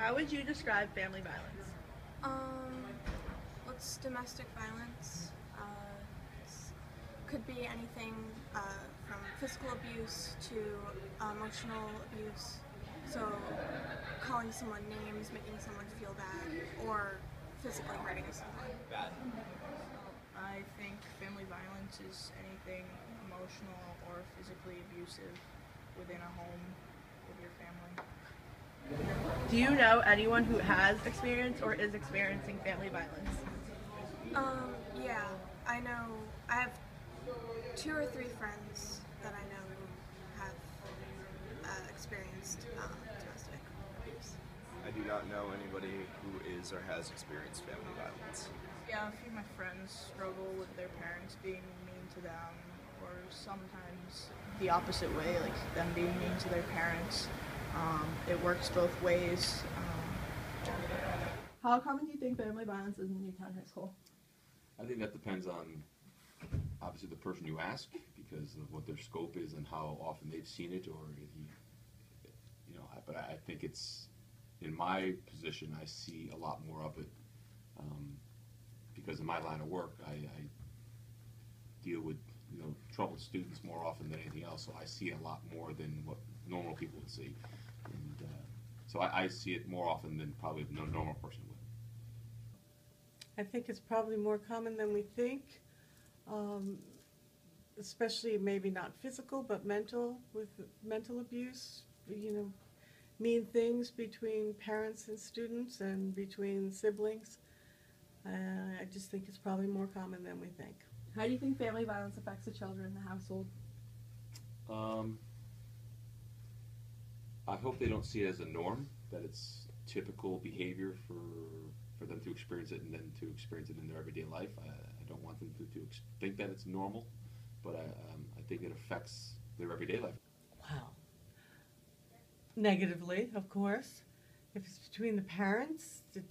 How would you describe family violence? What's domestic violence? Could be anything from physical abuse to emotional abuse. So calling someone names, making someone feel bad, or physically hurting someone. I think family violence is anything emotional or physically abusive within a home with your family. Do you know anyone who has experienced or is experiencing family violence? Yeah, I have 2 or 3 friends that I know who have experienced domestic abuse. I do not know anybody who is or has experienced family violence. Yeah, a few of my friends struggle with their parents being mean to them, or sometimes the opposite way, like them being mean to their parents. It works both ways. How common do you think family violence is in Newtown High School? I think that depends on, obviously, the person you ask, because of what their scope is and how often they've seen it, or but I think it's, in my position, I see a lot more of it, because in my line of work, I deal with, troubled students more often than anything else, so I see a lot more than what normal people would see. And so I see it more often than probably no normal person would. I think it's probably more common than we think, especially maybe not physical, but mental, with mental abuse, mean things between parents and students and between siblings. I just think it's probably more common than we think. How do you think family violence affects the children in the household? I hope they don't see it as a norm, that it's typical behavior for them to experience it and then to experience it in their everyday life. I don't want them to think that it's normal, but I think it affects their everyday life. Wow. Negatively, of course. If it's between the parents, it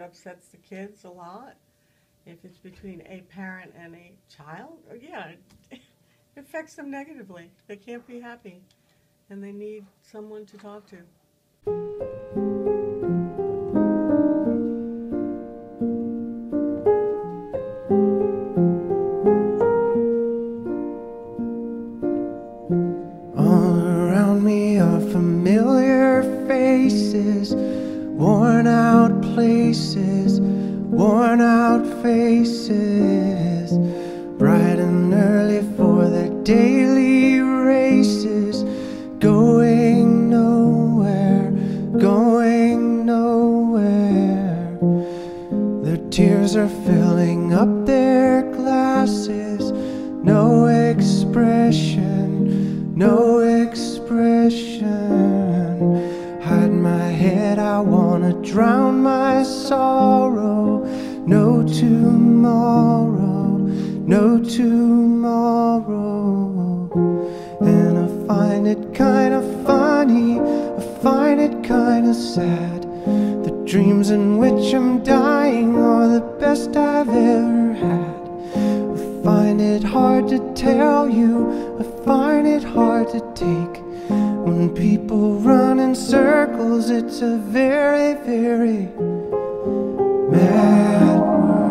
upsets the kids a lot. If it's between a parent and a child, it affects them negatively. They can't be happy, and they need someone to talk to. All around me are familiar faces, worn out places, worn out faces, bright and early for their daily races, going nowhere, going nowhere. Their tears are filling up their glasses, no expression, no expression. Hide my head, I wanna drown my sorrow. No tomorrow, no tomorrow. And I find it kinda funny, I find it kinda sad. The dreams in which I'm dying are the best I've ever had. I find it hard to tell you, I find it hard to take. When people run in circles, it's a very, very mad world.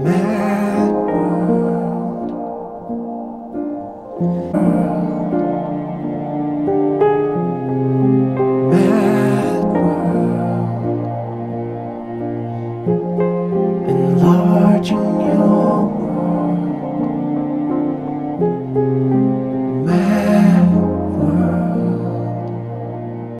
Mad world. Mad world. Enlarging your world.